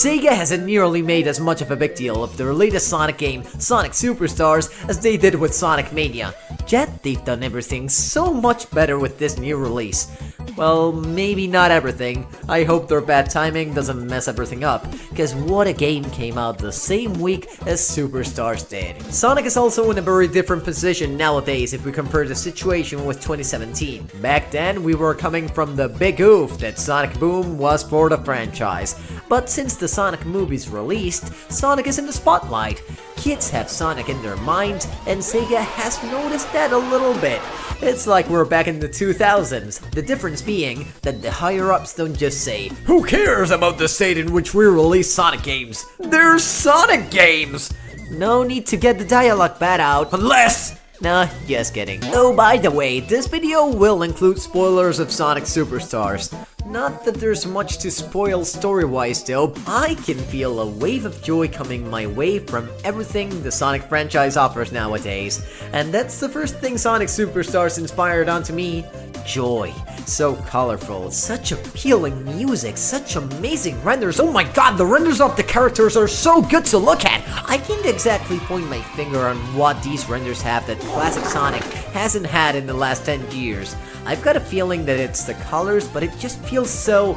Sega hasn't nearly made as much of a big deal of their latest Sonic game, Sonic Superstars, as they did with Sonic Mania. Yet they've done everything so much better with this new release. Well, maybe not everything. I hope their bad timing doesn't mess everything up, cause what a game came out the same week as Superstars did. Sonic is also in a very different position nowadays if we compare the situation with 2017. Back then, we were coming from the big oof that Sonic Boom was for the franchise. But since the Sonic movies released, Sonic is in the spotlight. Kids have Sonic in their minds, and Sega has noticed that a little bit. It's like we're back in the 2000s, the difference being that the higher-ups don't just say, "Who cares about the state in which we release Sonic games? They're Sonic games!" No need to get the dialogue bad out, unless... Nah, just kidding. Oh, by the way, this video will include spoilers of Sonic Superstars. Not that there's much to spoil story-wise though, I can feel a wave of joy coming my way from everything the Sonic franchise offers nowadays. And that's the first thing Sonic Superstars inspired onto me. Joy. So colorful, such appealing music, such amazing renders. Oh my god, the renders of the characters are so good to look at! I can't exactly point my finger on what these renders have that classic Sonic hasn't had in the last 10 years. I've got a feeling that it's the colors, but it just feels so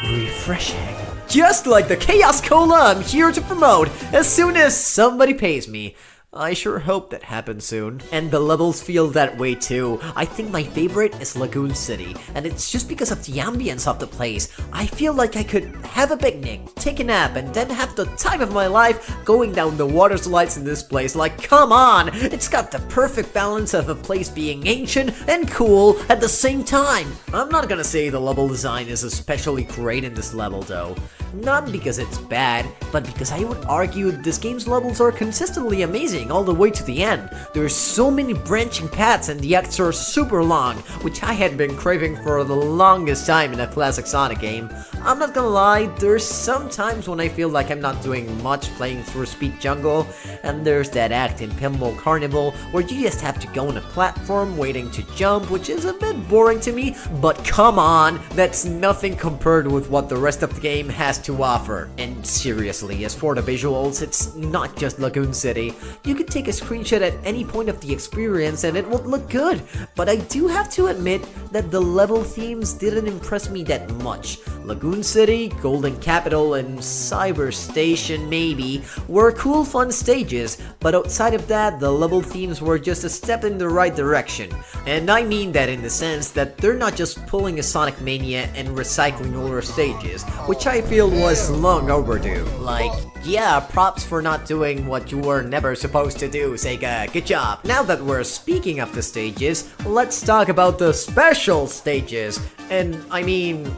refreshing. Just like the Chaos Cola I'm here to promote as soon as somebody pays me. I sure hope that happens soon. And the levels feel that way too. I think my favorite is Lagoon City, and it's just because of the ambience of the place. I feel like I could have a picnic, take a nap, and then have the time of my life going down the water slides in this place. Like, come on! It's got the perfect balance of a place being ancient and cool at the same time. I'm not gonna say the level design is especially great in this level though. Not because it's bad, but because I would argue this game's levels are consistently amazing all the way to the end. There's so many branching paths and the acts are super long, which I had been craving for the longest time in a classic Sonic game. I'm not gonna lie, there's some times when I feel like I'm not doing much playing through Speed Jungle, and there's that act in Pinball Carnival where you just have to go on a platform waiting to jump, which is a bit boring to me, but come on, that's nothing compared with what the rest of the game has to offer. And seriously, as for the visuals, it's not just Lagoon City. You could take a screenshot at any point of the experience and it would look good, but I do have to admit that the level themes didn't impress me that much. Lagoon City, Golden Capital, and Cyber Station maybe were cool fun stages, but outside of that, the level themes were just a step in the right direction. And I mean that in the sense that they're not just pulling a Sonic Mania and recycling older stages, which I feel was long overdue. Like, yeah, props for not doing what you were never supposed to do, Sega. Good job. Now that we're speaking of the stages, let's talk about the special stages. And I mean,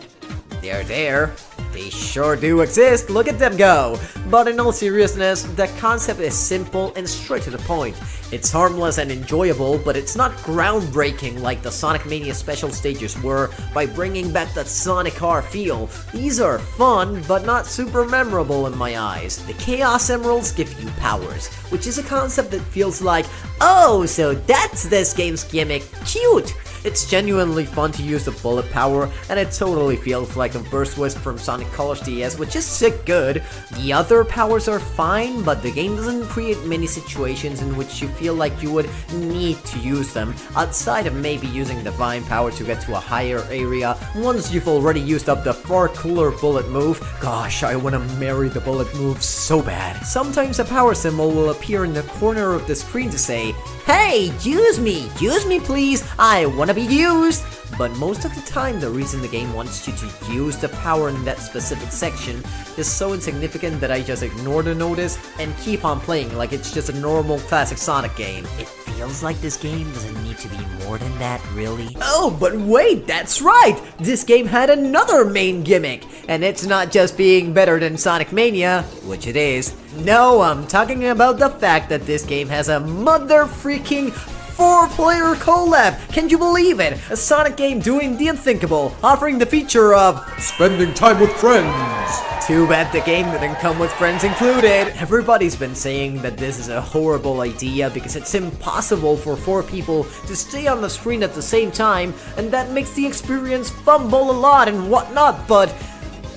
they're there. They sure do exist, look at them go! But in all seriousness, the concept is simple and straight to the point. It's harmless and enjoyable, but it's not groundbreaking like the Sonic Mania special stages were by bringing back that Sonic car feel. These are fun, but not super memorable in my eyes. The Chaos Emeralds give you powers, which is a concept that feels like, oh, so that's this game's gimmick, cute! It's genuinely fun to use the bullet power, and it totally feels like a burst wisp from Sonic Colors DS, which is sick good. The other powers are fine, but the game doesn't create many situations in which you feel like you would need to use them, outside of maybe using the Vine power to get to a higher area once you've already used up the far cooler bullet move. Gosh, I wanna marry the bullet move so bad. Sometimes a power symbol will appear in the corner of the screen to say, "Hey, use me please, I wanna be used." But most of the time, the reason the game wants you to use the power in that specific section is so insignificant that I just ignore the notice and keep on playing like it's just a normal classic Sonic game. It feels like this game doesn't need to be more than that, really. Oh, but wait, that's right! This game had another main gimmick, and it's not just being better than Sonic Mania, which it is. No, I'm talking about the fact that this game has a mother-freaking 4-player collab! Can you believe it? A Sonic game doing the unthinkable, offering the feature of spending time with friends. Too bad the game didn't come with friends included. Everybody's been saying that this is a horrible idea because it's impossible for 4 people to stay on the screen at the same time, and that makes the experience fumble a lot and whatnot, but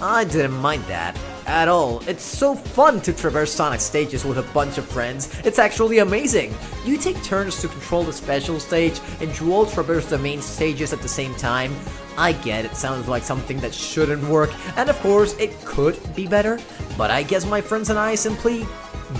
I didn't mind that. at all. It's so fun to traverse Sonic stages with a bunch of friends. It's actually amazing. You take turns to control the special stage, and you all traverse the main stages at the same time. I get it sounds like something that shouldn't work, and of course it could be better, but I guess my friends and I simply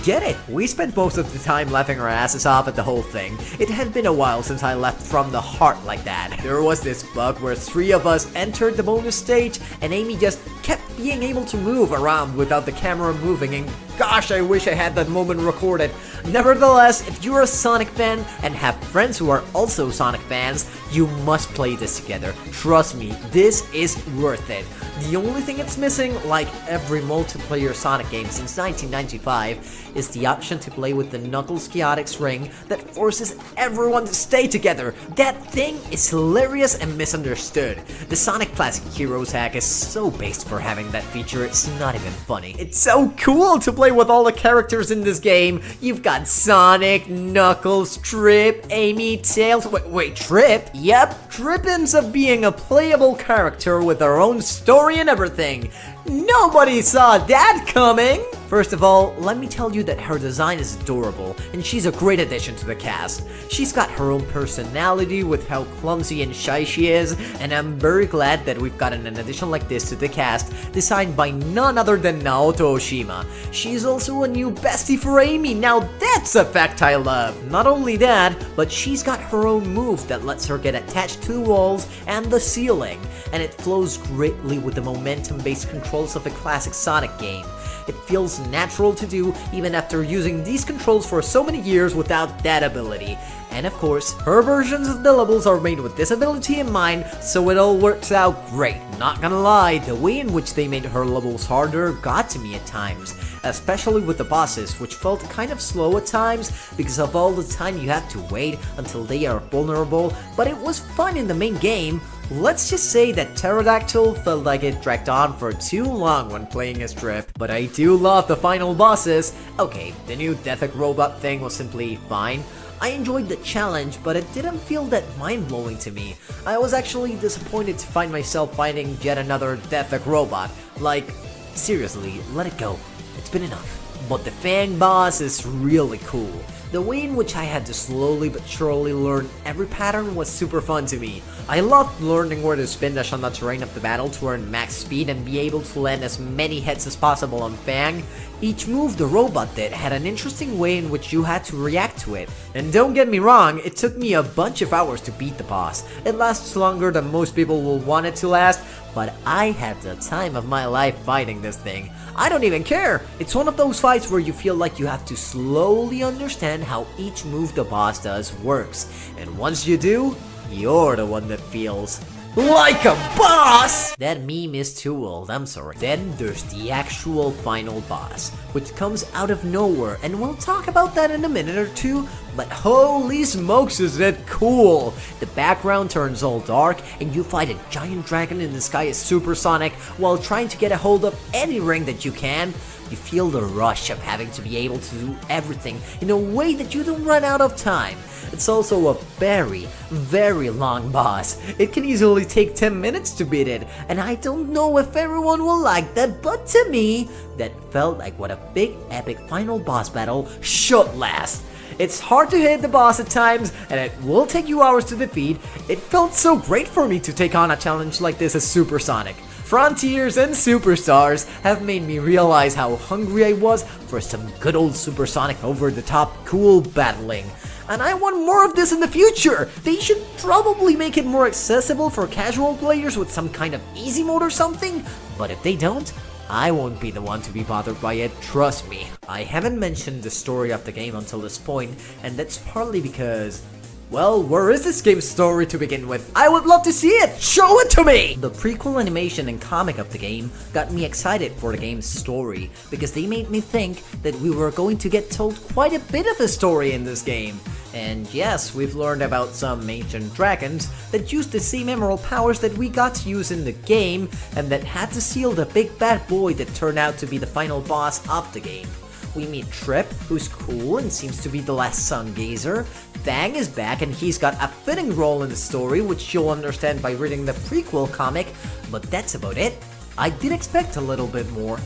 get it. We spent most of the time laughing our asses off at the whole thing. It had been a while since I left from the heart like that. There was this bug where 3 of us entered the bonus stage, and Amy just kept being able to move around without the camera moving, and gosh, I wish I had that moment recorded. Nevertheless, if you're a Sonic fan and have friends who are also Sonic fans, you must play this together. Trust me, this is worth it. The only thing it's missing, like every multiplayer Sonic game since 1995, is the option to play with the Knuckles Chaotix ring that forces everyone to stay together. That thing is hilarious and misunderstood. The Sonic Classic Heroes hack is so based for having that feature, it's not even funny. It's so cool to play with all the characters in this game. You've got Sonic, Knuckles, Trip, Amy, Tails. Wait, Trip? Yep, Trip ends up being a playable character with her own story and everything. Nobody saw that coming! First of all, let me tell you that her design is adorable, and she's a great addition to the cast. She's got her own personality with how clumsy and shy she is, and I'm very glad that we've gotten an addition like this to the cast, designed by none other than Naoto Oshima. She's also a new bestie for Amy. Now that's a fact I love! Not only that, but she's got her own move that lets her get attached to walls and the ceiling, and it flows greatly with the momentum-based controls of a classic Sonic game. It feels natural to do even after using these controls for so many years without that ability. And of course, her versions of the levels are made with this ability in mind, so it all works out great. Not gonna lie, the way in which they made her levels harder got to me at times, especially with the bosses, which felt kind of slow at times because of all the time you have to wait until they are vulnerable, but it was fun in the main game. Let's just say that Pterodactyl felt like it dragged on for too long when playing as Trip, but I do love the final bosses. Okay, the new Death robot thing was simply fine. I enjoyed the challenge, but it didn't feel that mind-blowing to me. I was actually disappointed to find myself fighting yet another Death robot. Like, seriously, let it go. It's been enough. But the Fang boss is really cool. The way in which I had to slowly but surely learn every pattern was super fun to me. I loved learning where to spin dash on the terrain of the battle to earn max speed and be able to land as many hits as possible on Fang. Each move the robot did had an interesting way in which you had to react to it. And don't get me wrong, it took me a bunch of hours to beat the boss. It lasts longer than most people will want it to last, but I had the time of my life fighting this thing. I don't even care! It's one of those fights where you feel like you have to slowly understand how each move the boss does works. And once you do, you're the one that feels like a boss! That meme is too old, I'm sorry. Then there's the actual final boss, which comes out of nowhere, and we'll talk about that in a minute or two, but holy smokes is it cool! The background turns all dark, and you fight a giant dragon in the sky as supersonic while trying to get a hold of any ring that you can. You feel the rush of having to be able to do everything in a way that you don't run out of time. It's also a very, very long boss. It can easily take 10 minutes to beat it, and I don't know if everyone will like that, but to me, that felt like what a big epic final boss battle should last. It's hard to hit the boss at times, and it will take you hours to defeat. It felt so great for me to take on a challenge like this as Supersonic. Frontiers and Superstars have made me realize how hungry I was for some good old supersonic over-the-top cool battling. And I want more of this in the future! They should probably make it more accessible for casual players with some kind of easy mode or something, but if they don't, I won't be the one to be bothered by it, trust me. I haven't mentioned the story of the game until this point, and that's partly because, well, where is this game's story to begin with? I would love to see it! Show it to me! The prequel animation and comic of the game got me excited for the game's story, because they made me think that we were going to get told quite a bit of a story in this game. And yes, we've learned about some ancient dragons that used the same emerald powers that we got to use in the game, and that had to seal the big bad boy that turned out to be the final boss of the game. We meet Trip, who's cool and seems to be the last sun gazer. Fang is back and he's got a fitting role in the story, which you'll understand by reading the prequel comic, but that's about it. I did expect a little bit more.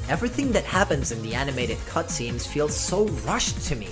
Everything that happens in the animated cutscenes feels so rushed to me.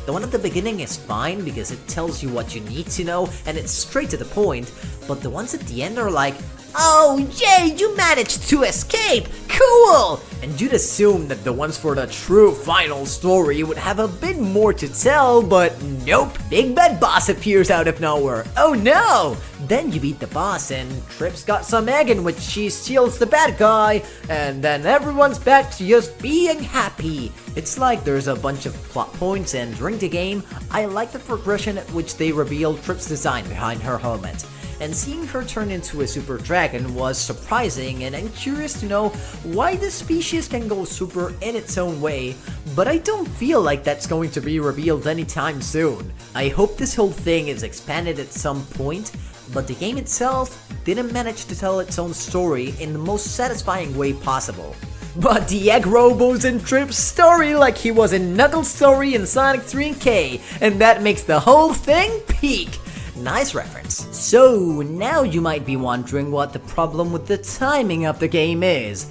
The one at the beginning is fine because it tells you what you need to know and it's straight to the point, but the ones at the end are like, "Oh yay, you managed to escape! Cool!" And you'd assume that the ones for the true final story would have a bit more to tell, but nope. Big bad boss appears out of nowhere. Oh no! Then you beat the boss and Trip's got some egg in which she steals the bad guy, and then everyone's back to just being happy. It's like there's a bunch of plot points, and during the game, I like the progression at which they revealed Trip's design behind her helmet. And seeing her turn into a super dragon was surprising, and I'm curious to know why this species can go super in its own way, but I don't feel like that's going to be revealed anytime soon. I hope this whole thing is expanded at some point, but the game itself didn't manage to tell its own story in the most satisfying way possible. But the egg robo's in Trip's story like he was in Knuckles' story in Sonic 3K, and that makes the whole thing peak! Nice reference. So, now you might be wondering what the problem with the timing of the game is.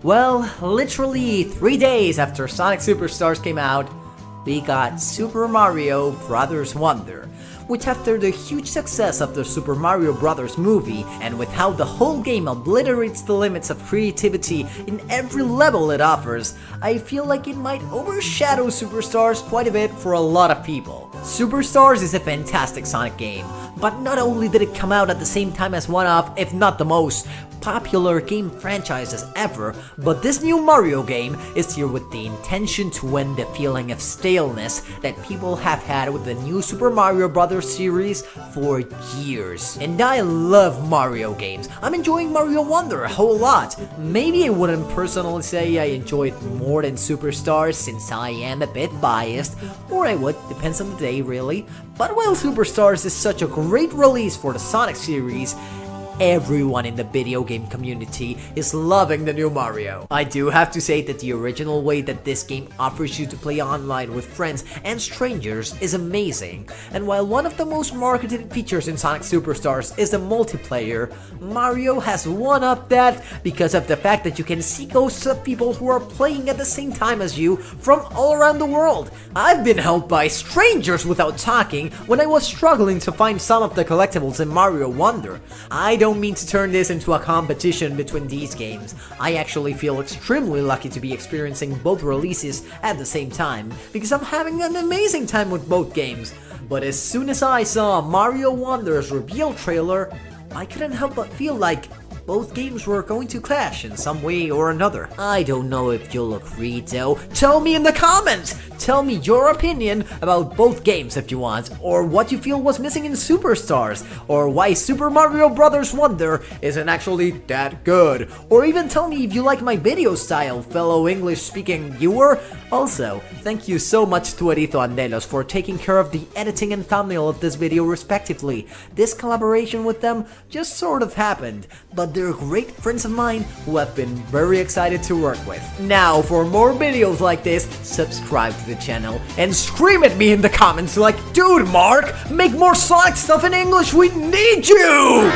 Well, literally 3 days after Sonic Superstars came out, we got Super Mario Bros. Wonder, which after the huge success of the Super Mario Bros. Movie, and with how the whole game obliterates the limits of creativity in every level it offers, I feel like it might overshadow Superstars quite a bit for a lot of people. Superstars is a fantastic Sonic game, but not only did it come out at the same time as one of, if not the most, popular game franchises ever, but this new Mario game is here with the intention to end the feeling of staleness that people have had with the new Super Mario Bros. Series for years. And I love Mario games. I'm enjoying Mario Wonder a whole lot. Maybe I wouldn't personally say I enjoy it more than Superstars since I am a bit biased, or I would, depends on the day really. But while Superstars is such a great release for the Sonic series, everyone in the video game community is loving the new Mario. I do have to say that the original way that this game offers you to play online with friends and strangers is amazing, and while one of the most marketed features in Sonic Superstars is the multiplayer, Mario has one-upped that because of the fact that you can see ghosts of people who are playing at the same time as you from all around the world. I've been helped by strangers without talking when I was struggling to find some of the collectibles in Mario Wonder. I don't mean to turn this into a competition between these games. I actually feel extremely lucky to be experiencing both releases at the same time, because I'm having an amazing time with both games. But as soon as I saw Mario Wonder's reveal trailer, I couldn't help but feel like both games were going to clash in some way or another. I don't know if you'll agree though. Tell me in the comments! Tell me your opinion about both games if you want, or what you feel was missing in Superstars, or why Super Mario Bros. Wonder isn't actually that good, or even tell me if you like my video style, fellow English-speaking viewer. Also, thank you so much to and Delos for taking care of the editing and thumbnail of this video respectively. This collaboration with them just sort of happened, but they're great friends of mine who I've been very excited to work with. Now, for more videos like this, subscribe to the channel and scream at me in the comments like, "Dude, Mark, make more Sonic stuff in English, we need you!"